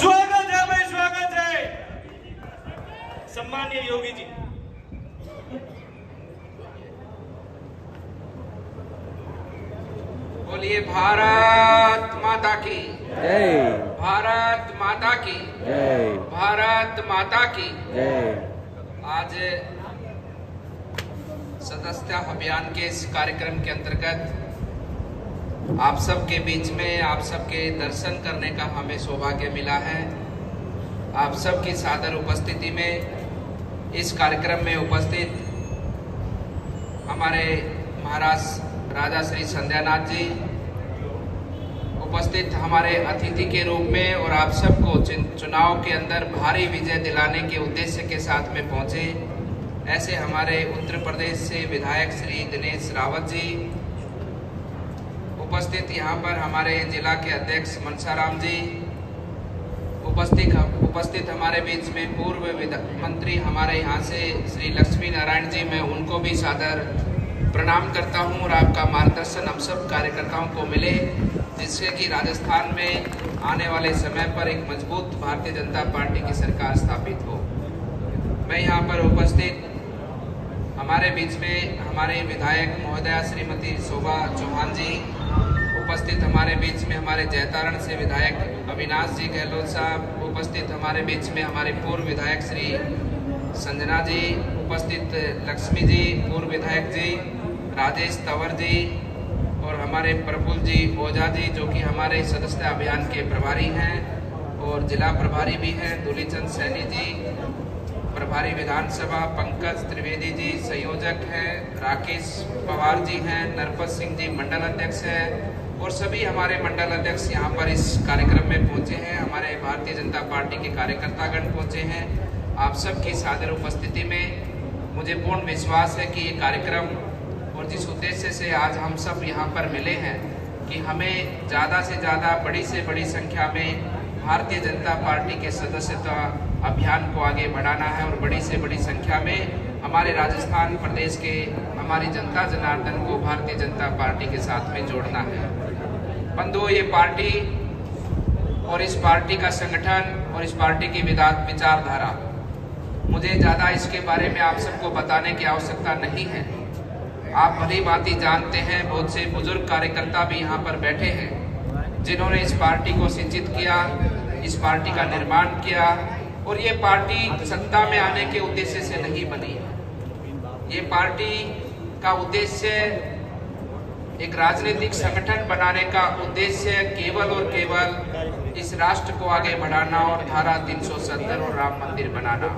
स्वागत है भाई, स्वागत है सम्मानीय योगी जी। बोलिए भारत माता की जय। भारत माता की जय। भारत माता की जय। आज सदस्यता अभियान के इस कार्यक्रम के अंतर्गत आप सबके बीच में आप सबके दर्शन करने का हमें सौभाग्य मिला है। आप सबकी सादर उपस्थिति में इस कार्यक्रम में उपस्थित हमारे महाराज राजा श्री संध्यानाथ जी, उपस्थित हमारे अतिथि के रूप में, और आप सबको चुनाव के अंदर भारी विजय दिलाने के उद्देश्य के साथ में पहुंचे ऐसे हमारे उत्तर प्रदेश से विधायक श्री दिनेश रावत जी, उपस्थित यहाँ पर हमारे जिला के अध्यक्ष मनसाराम जी, उपस्थित हमारे बीच में पूर्व मंत्री हमारे यहाँ से श्री लक्ष्मी नारायण जी, मैं उनको भी सादर प्रणाम करता हूँ। और आपका मार्गदर्शन हम सब कार्यकर्ताओं को मिले, जिससे कि राजस्थान में आने वाले समय पर एक मजबूत भारतीय जनता पार्टी की सरकार स्थापित हो। मैं यहाँ पर उपस्थित हमारे बीच में हमारे विधायक महोदया श्रीमती शोभा चौहान जी, उपस्थित हमारे बीच में हमारे जैतारण से विधायक अविनाश जी गहलोत साहब, उपस्थित हमारे बीच में हमारे पूर्व विधायक श्री संजना जी, उपस्थित लक्ष्मी जी पूर्व विधायक जी, राजेश तंवर जी, और हमारे प्रफुल्ल जी ओझा जी जो कि हमारे सदस्यता अभियान के प्रभारी हैं और जिला प्रभारी भी हैं, दूलीचंद सैनी जी प्रभारी विधानसभा, पंकज त्रिवेदी जी संयोजक हैं, राकेश पवार जी हैं, नरपत सिंह जी मंडल अध्यक्ष हैं, और सभी हमारे मंडल अध्यक्ष यहाँ पर इस कार्यक्रम में पहुंचे हैं। हमारे भारतीय जनता पार्टी के कार्यकर्तागण पहुंचे हैं। आप सबकी सादर उपस्थिति में मुझे पूर्ण विश्वास है कि ये कार्यक्रम और जिस उद्देश्य से आज हम सब यहाँ पर मिले हैं कि हमें ज़्यादा से ज़्यादा बड़ी से बड़ी संख्या में भारतीय जनता पार्टी के सदस्यता अभियान को आगे बढ़ाना है और बड़ी से बड़ी संख्या में हमारे राजस्थान प्रदेश के हमारी जनता जनार्दन को भारतीय जनता पार्टी के साथ में जोड़ना है। बंधुओं, ये पार्टी और इस पार्टी का संगठन और इस पार्टी की विचारधारा, मुझे ज़्यादा इसके बारे में आप सबको बताने की आवश्यकता नहीं है। आप भली भांति जानते हैं, बहुत से बुजुर्ग कार्यकर्ता भी यहाँ पर बैठे हैं जिन्होंने इस पार्टी को सिंचित किया, इस पार्टी का निर्माण किया, और ये पार्टी सत्ता में आने के उद्देश्य से नहीं बनी है। ये पार्टी का उद्देश्य एक राजनीतिक संगठन बनाने का उद्देश्य केवल और केवल इस राष्ट्र को आगे बढ़ाना और धारा 370 और राम मंदिर बनाना,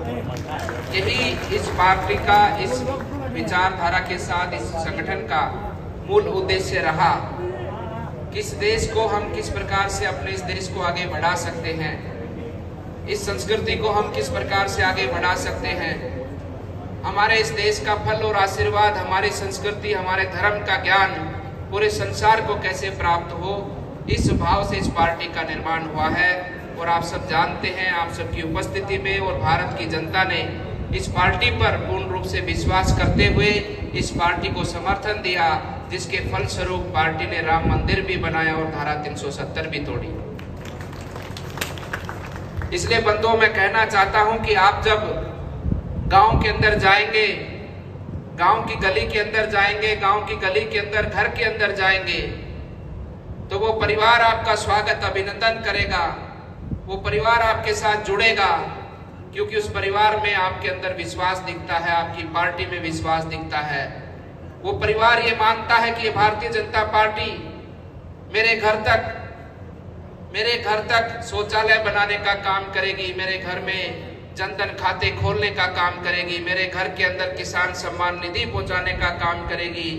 यही इस पार्टी का, इस विचारधारा के साथ इस संगठन का मूल उद्देश्य रहा। किस देश को हम किस प्रकार से अपने इस देश को आगे बढ़ा सकते हैं, इस संस्कृति को हम किस प्रकार से आगे बढ़ा सकते हैं, हमारे इस देश का फल और आशीर्वाद, हमारी संस्कृति, हमारे धर्म का ज्ञान पूरे संसार को कैसे प्राप्त हो, इस भाव से इस पार्टी का निर्माण हुआ है। और आप सब जानते हैं, आप सबकी उपस्थिति में और भारत की जनता ने इस पार्टी पर पूर्ण रूप से विश्वास करते हुए इस पार्टी को समर्थन दिया, जिसके फलस्वरूप पार्टी ने राम मंदिर भी बनाया और धारा 370 भी तोड़ी। इसलिए बंधुओं, मैं कहना चाहता हूं कि आप जब गांव के अंदर जाएंगे, गांव की गली के अंदर जाएंगे, गांव की गली के अंदर, घर के अंदर जाएंगे, तो वो परिवार आपका स्वागत अभिनंदन करेगा, वो परिवार आपके साथ जुड़ेगा, क्योंकि उस परिवार में आपके अंदर विश्वास दिखता है, आपकी पार्टी में विश्वास दिखता है। वो परिवार ये मानता है कि ये भारतीय जनता पार्टी मेरे घर तक शौचालय बनाने का काम करेगी, मेरे घर में जनधन खाते खोलने का काम करेगी, मेरे घर के अंदर किसान सम्मान निधि पहुंचाने का काम करेगी,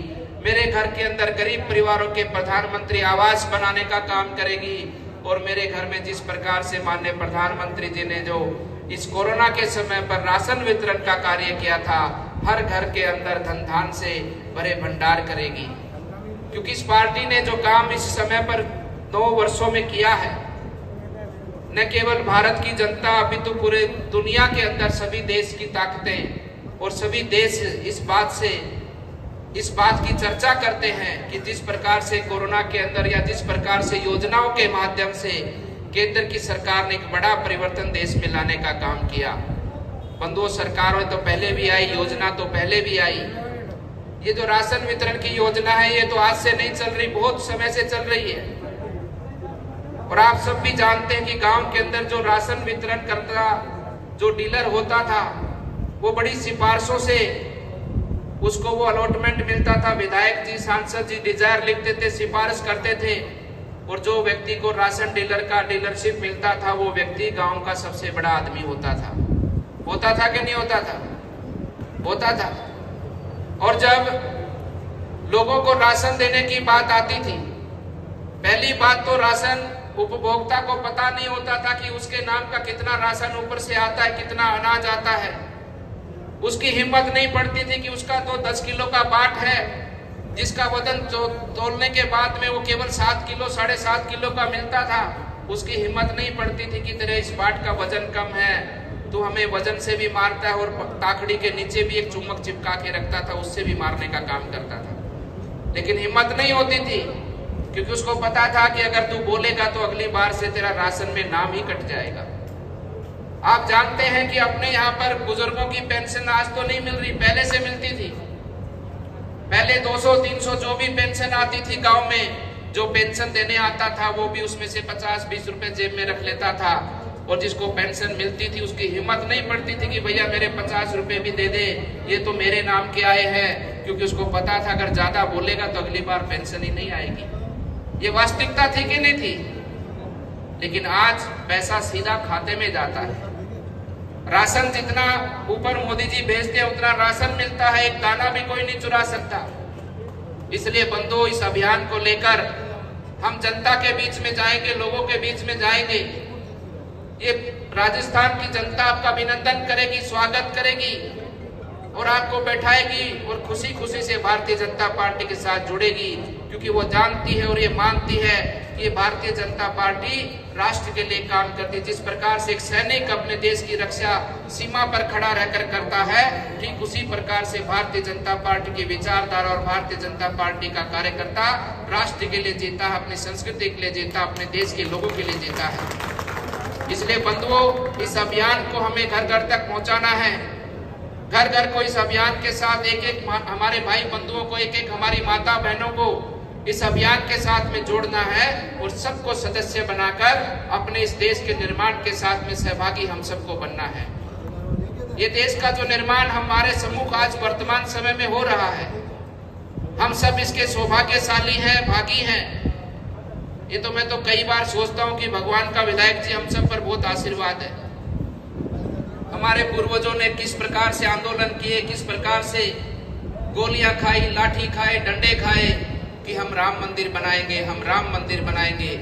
मेरे घर के अंदर गरीब परिवारों के प्रधानमंत्री आवास बनाने का काम करेगी, और मेरे घर में जिस प्रकार से माननीय प्रधानमंत्री जी ने जो इस कोरोना के समय पर राशन वितरण का कार्य किया था, हर घर के अंदर धन धान से भरे भंडार करेगी। क्योंकि इस पार्टी ने जो काम इस समय पर 2 वर्षों में किया है, न केवल भारत की जनता, अभी तो पूरे दुनिया के अंदर सभी देश की ताकतें और सभी देश इस बात की चर्चा करते हैं कि जिस प्रकार से कोरोना के अंदर या जिस प्रकार से योजनाओं के माध्यम से केंद्र की सरकार ने एक बड़ा परिवर्तन देश में लाने का काम किया। बंधुओं, सरकारें तो पहले भी आई, योजना तो पहले भी आई। ये जो राशन वितरण की योजना है ये तो आज से नहीं चल रही, बहुत समय से चल रही है। और आप सब भी जानते हैं कि गांव के अंदर जो राशन वितरण करता जो डीलर होता था वो बड़ी सिफारिशों से उसको वो अलॉटमेंट मिलता था। विधायक जी, सांसद जी डिजायर लिखते थे, सिफारिश करते थे, और जो व्यक्ति को राशन डीलर का डीलरशिप मिलता था वो व्यक्ति गांव का सबसे बड़ा आदमी होता था। होता था कि नहीं होता था? होता था। और जब लोगों को राशन देने की बात आती थी, पहली बात तो राशन उपभोक्ता को पता नहीं होता था कि उसके नाम का कितना राशन ऊपर से आता है, कितना अनाज आता है। उसकी हिम्मत नहीं पड़ती थी कि उसका तो 10 किलो का बाट है, जिसका वजन तोलने के बाद में वो केवल 7 किलो 7.5 किलो का मिलता था। उसकी हिम्मत नहीं पड़ती थी कि तेरे इस बाट का वजन कम है, तो हमें वजन से भी मारता है, और ताकड़ी के नीचे भी एक चुम्बक चिपका के रखता था, उससे भी मारने का काम करता था। लेकिन हिम्मत नहीं होती थी, क्योंकि उसको पता था कि अगर तू बोलेगा तो अगली बार से तेरा राशन में नाम ही कट जाएगा। आप जानते हैं कि अपने यहाँ पर बुजुर्गों की पेंशन आज तो नहीं मिल रही, पहले से मिलती थी। पहले 200-300 जो भी पेंशन आती थी गांव में, जो पेंशन देने आता था वो भी उसमें से 50-20 रुपए जेब में रख लेता था, और जिसको पेंशन मिलती थी उसकी हिम्मत नहीं पड़ती थी कि भैया मेरे 50 रुपए भी दे दे, ये तो मेरे नाम के आए हैं, क्योंकि उसको पता था अगर ज्यादा बोलेगा तो अगली बार पेंशन ही नहीं आएगी। ये वास्तविकता थी कि नहीं थी? लेकिन आज पैसा सीधा खाते में जाता है। राशन जितना ऊपर मोदी जी भेजते हैं उतना राशन मिलता है, एक दाना भी कोई नहीं चुरा सकता। इसलिए बंधुओं, इस अभियान को लेकर हम जनता के बीच में जाएंगे, लोगों के बीच में जाएंगे। ये राजस्थान की जनता आपका अभिनंदन करेगी, स्वागत करेगी, और आपको बैठाएगी, और खुशी खुशी से भारतीय जनता पार्टी के साथ जुड़ेगी, क्योंकि वो जानती है और ये मानती है कि ये भारतीय जनता पार्टी राष्ट्र के लिए काम करती है। जिस प्रकार से एक सैनिक अपने देश की रक्षा सीमा पर खड़ा रहकर करता है, ठीक उसी प्रकार से भारतीय जनता पार्टी की विचारधारा और भारतीय जनता पार्टी का कार्यकर्ता राष्ट्र के लिए जीता है, अपनी संस्कृति के लिए जीता, अपने देश के लोगों के लिए जीता है। इसलिए बंधुओं, इस अभियान को हमें घर घर तक पहुंचाना है। घर घर को इस अभियान के साथ एक एक हमारे भाई बंधुओं को, एक एक हमारी माता बहनों को इस अभियान के साथ में जोड़ना है, और सबको सदस्य बनाकर अपने इस देश के निर्माण के साथ में सहभागी हम सबको बनना है। ये देश का जो निर्माण हमारे सम्मुख आज वर्तमान समय में हो रहा है, हम सब इसके सौभाग्यशाली हैं, भागी हैं। ये तो मैं तो कई बार सोचता हूँ कि भगवान का विधायक जी हम सब पर बहुत आशीर्वाद है। हमारे पूर्वजों ने किस प्रकार से आंदोलन किए, किस प्रकार से गोलियां खाई, लाठी खाए, डंडे खाए कि हम राम मंदिर बनाएंगे, हम राम मंदिर बनाएंगे।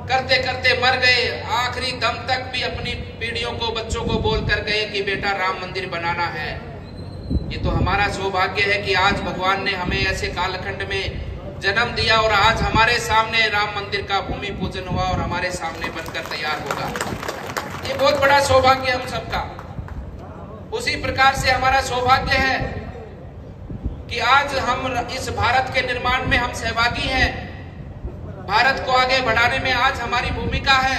करते करते मर गए, आखिरी दम तक भी अपनी पीढ़ियों को, बच्चों को बोल कर गए कि बेटा राम मंदिर बनाना है। ये तो हमारा सौभाग्य है कि आज भगवान ने हमें ऐसे कालखंड में जन्म दिया, और आज हमारे सामने राम मंदिर का भूमि पूजन हुआ और हमारे सामने बनकर तैयार होगा। ये बहुत बड़ा सौभाग्य हम सबका। उसी प्रकार से हमारा सौभाग्य है कि आज हम इस भारत के निर्माण में हम सहभागी हैं। भारत को आगे बढ़ाने में आज हमारी भूमिका है।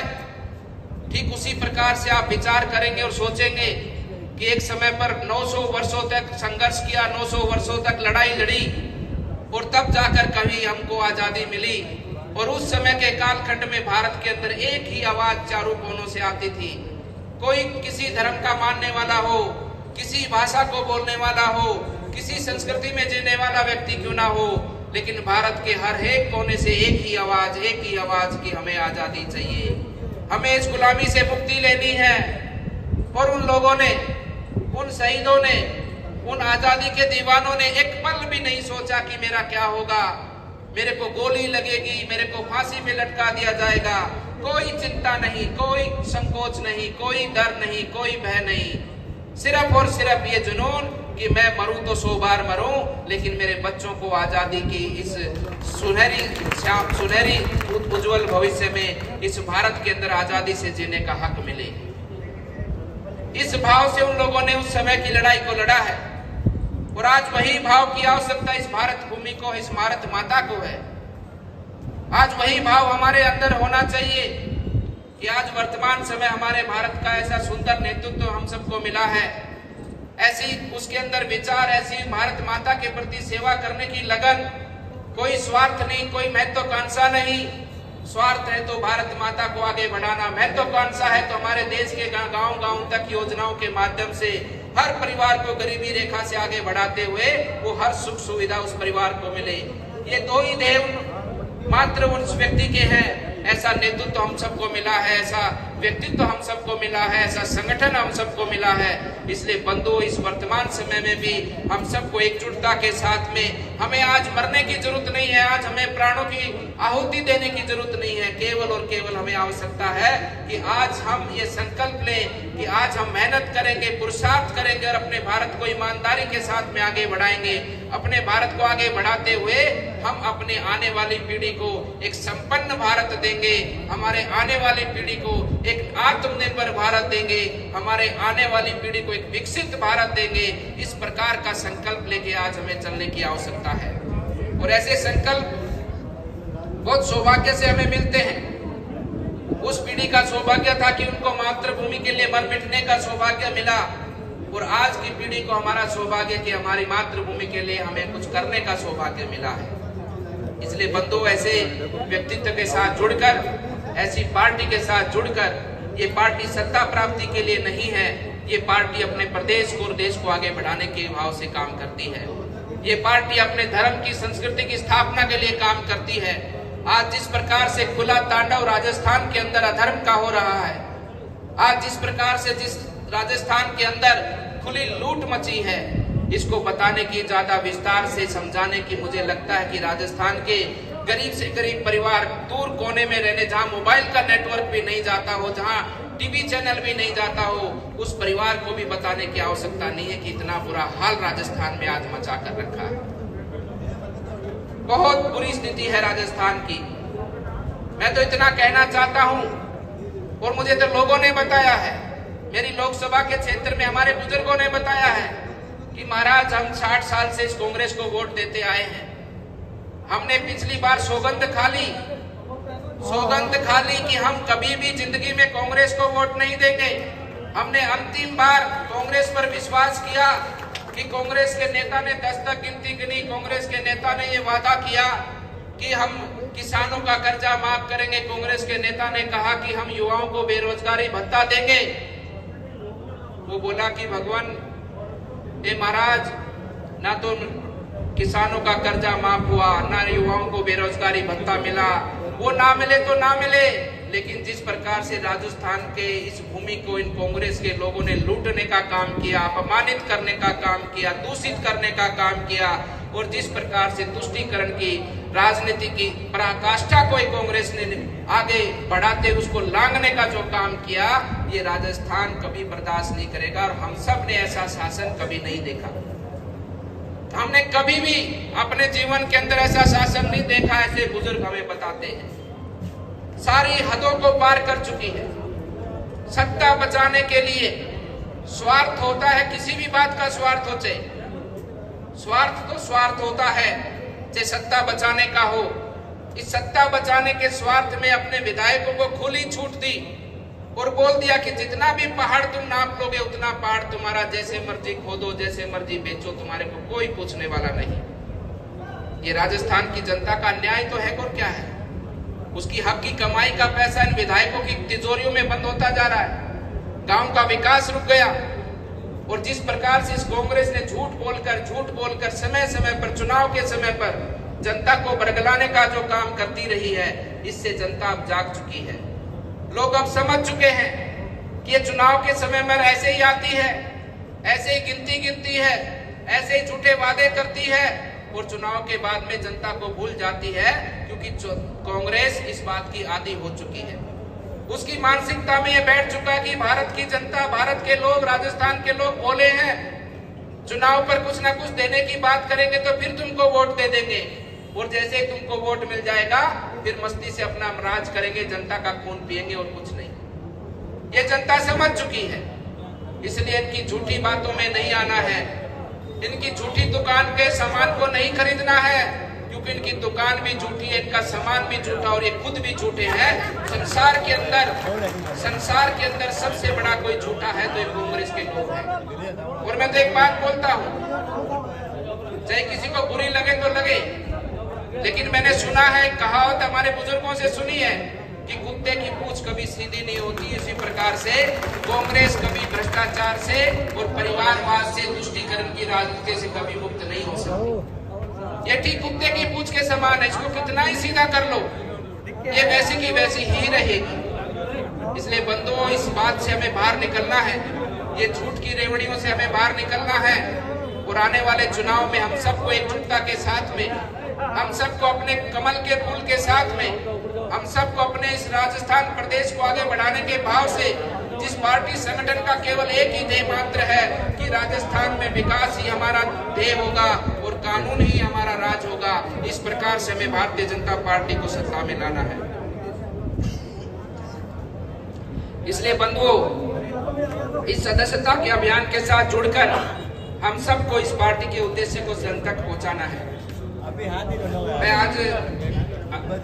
ठीक उसी प्रकार से आप विचार करेंगे और सोचेंगे कि एक समय पर 900 वर्षों तक संघर्ष किया, 900 वर्षों तक लड़ाई लड़ी, और तब जाकर कभी हमको आजादी मिली। और उस समय के कालखंड में भारत के अंदर एक ही आवाज चारों कोनों से आती थी। कोई किसी धर्म का मानने वाला हो, किसी भाषा को बोलने वाला हो, किसी संस्कृति में जीने वाला व्यक्ति क्यों ना हो, लेकिन भारत के हर एक कोने से एक ही आवाज कि हमें आजादी चाहिए, हमें इस गुलामी से मुक्ति लेनी है। और उन लोगों ने, उन शहीदों ने, उन आजादी के दीवानों ने एक पल भी नहीं सोचा कि मेरा क्या होगा, मेरे को गोली लगेगी, मेरे को फांसी में लटका दिया जाएगा। कोई चिंता नहीं, कोई संकोच नहीं, कोई डर नहीं, कोई भय नहीं, सिर्फ और सिर्फ ये जुनून कि मैं मरूं तो 100 बार मरूं, लेकिन मेरे बच्चों को आजादी की इस सुनहरी उज्जवल भविष्य में इस भारत के अंदर आजादी से जीने का हक मिले। इस भाव से उन लोगों ने उस समय की लड़ाई को लड़ा है, और आज वही भाव की आवश्यकता इस भारत भूमि को, इस भारत माता को है। आज वही भाव हमारे अंदर होना चाहिए कि आज वर्तमान समय हमारे भारत का ऐसा सुंदर नेतृत्व हम सबको मिला है, ऐसी उसके अंदर विचार, ऐसी भारत माता के प्रति सेवा करने की लगन, कोई स्वार्थ नहीं, कोई महत्वाकांक्षा नहीं। स्वार्थ है तो भारत माता को आगे बढ़ाना, महत्वाकांक्षा है तो हमारे देश के गांव गांव तक योजनाओं के माध्यम से हर परिवार को गरीबी रेखा से आगे बढ़ाते हुए वो हर सुख सुविधा उस परिवार को मिले। ये दो ही देव मात्र उस व्यक्ति के हैं। ऐसा नेतृत्व हम सबको मिला है, ऐसा व्यक्तित्व हम सबको मिला है, ऐसा संगठन हम सबको मिला है। इसलिए बंधुओं, इस वर्तमान समय में भी हम सबको एकजुटता के साथ में, हमें आज मरने की जरूरत नहीं है, आज हमें प्राणों की आहुति देने की जरूरत नहीं है। केवल और केवल हमें आवश्यकता है कि आज हम ये संकल्प लें कि आज हम मेहनत करेंगे, पुरुषार्थ करेंगे और अपने भारत को ईमानदारी के साथ में आगे बढ़ाएंगे। अपने भारत को आगे बढ़ाते हुए हम अपने आने वाली पीढ़ी को एक संपन्न भारत देंगे, हमारे आने वाली पीढ़ी को एक आत्मनिर्भर भारत देंगे, हमारे आने वाली पीढ़ी को एक विकसित भारत देंगे। इस प्रकार का संकल्प लेके आज हमें चलने की आवश्यकता है। और ऐसे संकल्प बहुत सौभाग्य से हमें मिलते हैं। उस पीढ़ी का सौभाग्य था कि उनको मातृभूमि के लिए मर मिटने का सौभाग्य मिला, और आज की पीढ़ी को हमारा सौभाग्य कि हमारी मातृभूमि के लिए हमें कुछ करने का सौभाग्य मिला है। इसलिए बंधुओं, ऐसे व्यक्तित्व के साथ जुड़कर, ऐसी पार्टी के साथ जुड़कर, ये पार्टी सत्ता प्राप्ति के लिए नहीं है, ये पार्टी अपने प्रदेश को और देश को आगे बढ़ाने के भाव से काम करती है। ये पार्टी अपने धर्म की, संस्कृति की स्थापना के लिए काम करती है। आज जिस प्रकार से खुला तांडव राजस्थान के अंदर अधर्म का हो रहा है, आज जिस प्रकार से जिस राजस्थान के अंदर खुली लूट मची है, इसको बताने की, ज्यादा विस्तार से समझाने की मुझे लगता है कि राजस्थान के गरीब से गरीब परिवार, दूर कोने में रहने, जहां मोबाइल का नेटवर्क भी नहीं जाता हो, जहां टीवी चैनल भी नहीं जाता हो, उस परिवार को भी बताने की आवश्यकता नहीं है कि इतना बुरा हाल राजस्थान में आज मचा कर रखा है। बहुत बुरी स्थिति है राजस्थान की। मैं तो इतना कहना चाहता हूं, और मुझे तो लोगों ने बताया है, मेरी लोकसभा के क्षेत्र में हमारे बुजुर्गों ने बताया है कि महाराज, हम 60 साल से इस कांग्रेस को वोट देते आए हैं। हमने पिछली बार सौगंध खा ली कि हम कभी भी जिंदगी में कांग्रेस को वोट नहीं देंगे। हमने अंतिम बार कांग्रेस पर विश्वास किया कि कांग्रेस के नेता ने 10 तक गिनती गिनी, कांग्रेस के नेता ने ये वादा किया कि हम किसानों का कर्जा माफ करेंगे, कांग्रेस के नेता ने कहा कि हम युवाओं को बेरोजगारी भत्ता देंगे। वो बोला कि भगवान, ए महाराज, ना तो किसानों का कर्जा माफ हुआ, ना युवाओं को बेरोजगारी भत्ता मिला। वो ना मिले तो ना मिले, लेकिन जिस प्रकार से राजस्थान के इस भूमि को इन कांग्रेस के लोगों ने लूटने का काम किया, अपमानित करने का काम किया, दूषित करने का काम किया, और जिस प्रकार से तुष्टीकरण की राजनीति की पराकाष्ठा को कांग्रेस ने आगे बढ़ाते उसको लांघने का जो काम किया, ये राजस्थान कभी बर्दाश्त नहीं करेगा। और हम सब ने ऐसा शासन कभी नहीं देखा। हमने कभी भी अपने जीवन के अंदर ऐसा शासन नहीं देखा। ऐसे बुजुर्ग हमें बताते हैं, सारी हदों को पार कर चुकी है। सत्ता बचाने के लिए स्वार्थ होता है, किसी भी बात का स्वार्थ हो, चाहे स्वार्थ तो स्वार्थ होता है, चाहे सत्ता बचाने का हो। इस सत्ता बचाने के स्वार्थ में अपने विधायकों को खुली छूट दी और बोल दिया कि जितना भी पहाड़ तुम नाप लोगे उतना पहाड़ तुम्हारा, जैसे मर्जी खोदो, जैसे मर्जी बेचो, तुम्हारे को कोई पूछने वाला नहीं। ये राजस्थान की जनता का न्याय तो है और क्या है? उसकी हक की कमाई का पैसा इन विधायकों की तिजोरियों में बंद होता जा रहा है। गांव का विकास रुक गया। और जिस प्रकार से इस कांग्रेस ने झूठ बोलकर समय समय पर, चुनाव के समय पर जनता को बरगलाने का जो काम करती रही है, इससे जनता अब जाग चुकी है। लोग अब समझ चुके हैं कि ये चुनाव के समय में ऐसे ही आती है, ऐसे ही गिनती है, ऐसे ही झूठे वादे करती है और चुनाव के बाद में जनता को भूल जाती है, क्योंकि कांग्रेस इस बात की आदी हो चुकी है। उसकी मानसिकता में ये बैठ चुका कि भारत की जनता, भारत के लोग, राजस्थान के लोग भोले हैं, चुनाव पर कुछ ना कुछ देने की बात करेंगे तो फिर तुमको वोट दे देंगे, और जैसे ही तुमको वोट मिल जाएगा फिर मस्ती से अपना राज करेंगे, जनता का खून पिएंगे और कुछ नहीं। ये जनता समझ चुकी है। इसलिए इनकी झूठी बातों में नहीं आना है, इनकी झूठी दुकान के सामान को नहीं खरीदना है, क्योंकि इनकी दुकान भी झूठी है, इनका सामान भी झूठा और ये खुद भी झूठे हैं। संसार के अंदर सबसे बड़ा कोई झूठा है तो ये कांग्रेस के लोग हैं। और मैं तो एक बात बोलता हूँ, चाहे किसी को बुरी लगे तो लगे, लेकिन मैंने सुना है, कहावत हमारे बुजुर्गों से सुनी है कि कुत्ते की पूंछ कभी सीधी नहीं होती। इसी प्रकार से कांग्रेस कभी भ्रष्टाचार से और परिवारवाद से, तुष्टीकरण की राजनीति से कभी मुक्त नहीं हो सकती। ये ठीक कुत्ते की पूंछ के समान है, इसको कितना ही सीधा कर लो ये वैसी की वैसी ही रहेगी। इसलिए बंधुओं, इस बात से हमें बाहर निकलना है, ये झूठ की रेवड़ियों से हमें बाहर निकलना है और आने वाले चुनाव में हम सबको एकजुटता के साथ में, हम सबको अपने कमल के फूल के साथ में, हम सबको अपने इस राजस्थान प्रदेश को आगे बढ़ाने के भाव से, जिस पार्टी संगठन का केवल एक ही ध्येय मात्र है कि राजस्थान में विकास ही हमारा ध्येय होगा और कानून ही हमारा राज होगा, इस प्रकार से हमें भारतीय जनता पार्टी को सत्ता में लाना है। इसलिए बंधुओं, इस सदस्यता के अभियान के साथ जुड़कर हम सबको इस पार्टी के उद्देश्य को जन तक पहुंचाना है। मैं आज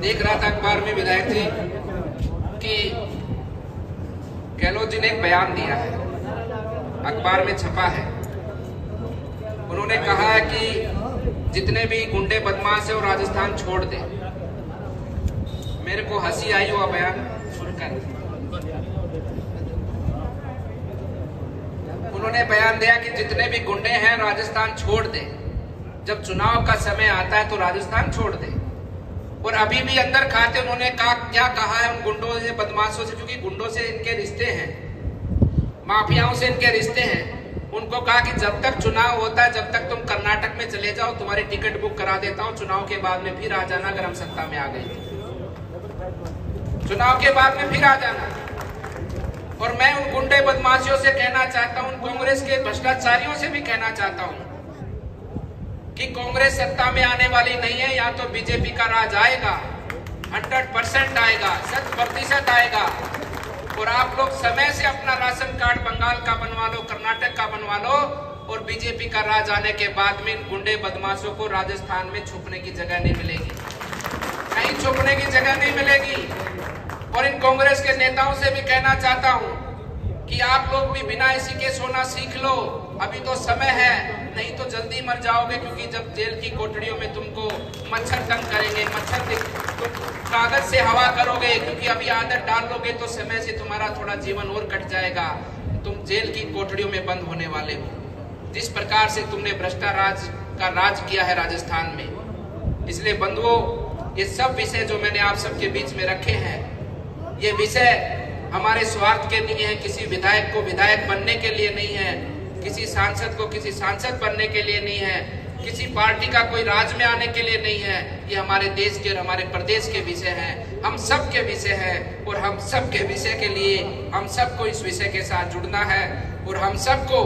देख रहा था अखबार में विधायक जी कि गहलोत जी ने एक बयान दिया है, अखबार में छपा है। उन्होंने कहा है कि जितने भी गुंडे बदमाश है वो राजस्थान छोड़ दे। मेरे को हंसी आई हुआ बयान सुनकर। उन्होंने बयान दिया कि जितने भी गुंडे हैं राजस्थान छोड़ दे, जब चुनाव का समय आता है तो राजस्थान छोड़ दे। और अभी भी अंदर खाते उन्होंने क्या कहा है उन गुंडों से, बदमाशों से, क्योंकि गुंडों से इनके रिश्ते हैं, माफियाओं से इनके रिश्ते हैं। उनको कहा कि जब तक चुनाव होता है, जब तक तुम कर्नाटक में चले जाओ, तुम्हारी टिकट बुक करा देता हूँ, चुनाव के बाद में फिर आ जाना अगर हम सत्ता में आ गए। चुनाव के बाद में फिर आ जाना। और मैं उन गुंडे बदमाशियों से कहना चाहता हूं, कांग्रेस के भ्रष्टाचारियों से भी कहना चाहता हूं कि कांग्रेस सत्ता में आने वाली नहीं है। या तो बीजेपी का राज आएगा, 100% आएगा, 100% आएगा। और आप लोग समय से अपना राशन कार्ड बंगाल का बनवा लो, कर्नाटक का बनवा लो, और बीजेपी का राज आने के बाद में इन गुंडे बदमाशों को राजस्थान में छुपने की जगह नहीं मिलेगी, कहीं छुपने की जगह नहीं मिलेगी। और इन कांग्रेस के नेताओं से भी कहना चाहता हूं कि आप लोग भी बिना इसी के सोना सीख लो, अभी तो समय है, नहीं तो जल्दी मर जाओगे। क्योंकि जब जेल की कोठरियों में तुमको मच्छर तंग करेंगे, तुम कागज से हवा करोगे, क्योंकि अभी आदत डाल लोगे तो समय से तुम्हारा थोड़ा जीवन और कट जाएगा, तुम जेल की कोठरियों में बंद होने वाले हो, जिस प्रकार से तुमने भ्रष्टाचार का राज किया है राजस्थान में। इसलिए बंधुओं, ये सब विषय जो मैंने आप सबके बीच में रखे हैं, ये विषय हमारे स्वार्थ के लिए है, किसी विधायक को विधायक बनने के लिए नहीं है, किसी सांसद को किसी सांसद बनने के लिए नहीं है, किसी पार्टी का कोई राज में आने के लिए नहीं है। ये हमारे देश के और हमारे प्रदेश के विषय हैं, हम सब के विषय हैं। और हम सब के विषय के लिए हम सबको इस विषय के साथ जुड़ना है और हम सबको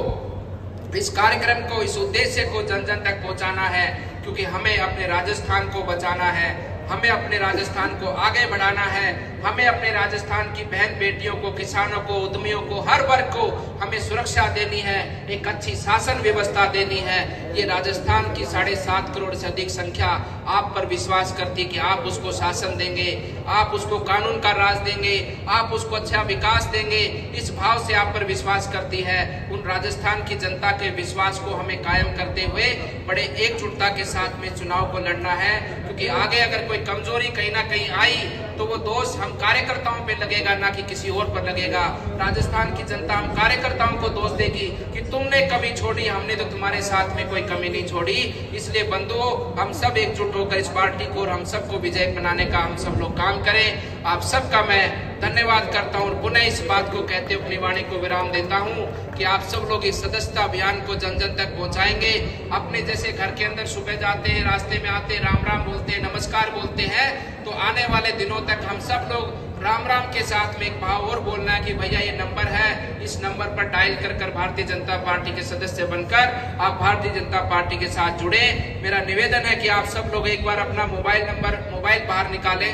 इस कार्यक्रम को, इस उद्देश्य को जन जन तक पहुंचाना है, क्योंकि हमें अपने राजस्थान को बचाना है, हमें अपने राजस्थान को आगे बढ़ाना है, हमें अपने राजस्थान की बहन बेटियों को, किसानों को, उद्यमियों को, हर वर्ग को हमें सुरक्षा देनी है, एक अच्छी शासन व्यवस्था देनी है। ये राजस्थान की 7.5 करोड़ से अधिक संख्या आप पर विश्वास करती कि आप उसको शासन देंगे, आप उसको कानून का राज देंगे, आप उसको अच्छा विकास देंगे, इस भाव से आप पर विश्वास करती है। उन राजस्थान की जनता के विश्वास को हमें कायम करते हुए बड़े एकजुटता के साथ में चुनाव को लड़ना है, क्योंकि आगे अगर कोई कमजोरी कहीं ना कहीं आई तो वो दोष हम कार्यकर्ताओं पे लगेगा, ना कि किसी और पर लगेगा। राजस्थान की जनता हम कार्यकर्ताओं को दोष देगी कि तुमने कमी छोड़ी, हमने तो तुम्हारे साथ में कोई कमी नहीं छोड़ी। इसलिए बंधुओं, हम सब एकजुट होकर इस पार्टी को और हम सबको विजय बनाने का हम सब लोग काम करें। आप सबका मैं धन्यवाद करता हूं और पुनः इस बात को कहते अपनी वाणी को विराम देता हूं कि आप सब लोग इस सदस्यता अभियान को जन जन तक पहुंचाएंगे। अपने जैसे घर के अंदर सुबह जाते हैं, रास्ते में आते हैं, राम राम बोलते हैं, नमस्कार बोलते हैं, तो आने वाले दिनों तक हम सब लोग राम राम के साथ में एक भाव और बोलना है कि भैया ये नंबर है, इस नंबर पर डायल कर भारतीय जनता पार्टी के सदस्य बनकर आप भारतीय जनता पार्टी के साथ जुड़े। मेरा निवेदन है कि आप सब लोग एक बार अपना मोबाइल बाहर निकालें,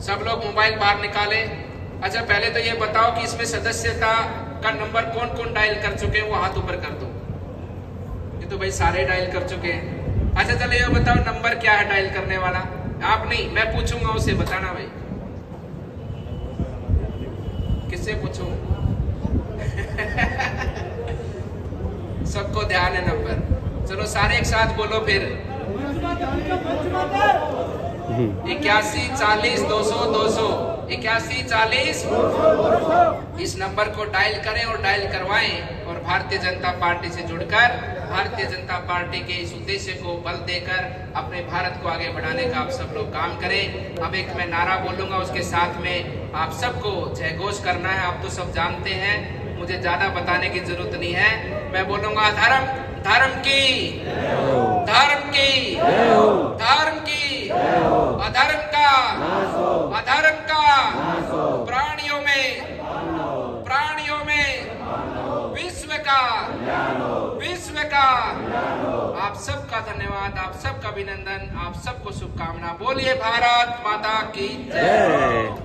सब लोग मोबाइल बाहर निकालें। अच्छा, पहले तो ये बताओ कि इसमें सदस्यता का नंबर कौन कौन डायल कर चुके हैं, वो हाथ ऊपर कर दो। ये तो भाई सारे डायल कर चुके हैं। अच्छा चलो ये बताओ नंबर क्या है डायल करने वाला? आप नहीं, मैं पूछूंगा उसे, बताना भाई। किससे पूछूं? सबको ध्यान है नंबर। चलो सारे एक साथ बोलो फिर। 81400200 8140। इस नंबर को डायल करें और डायल करवाएं और भारतीय जनता पार्टी से जुड़कर भारतीय जनता पार्टी के इस उद्देश्य को बल देकर अपने भारत को आगे बढ़ाने का आप सब लोग काम करें। अब एक मैं नारा बोलूंगा, उसके साथ में आप सबको जय घोष करना है। आप तो सब जानते हैं, मुझे ज्यादा बताने की जरूरत नहीं है। मैं बोलूंगा धर्म धर्म की, धर्म की, धर्म की, अधर्म का, अधर्म का, प्राणियों में विश्व का, विश्व का। आप सबका धन्यवाद, आप सबका अभिनंदन, आप सबको शुभकामना। बोलिए भारत माता की जय।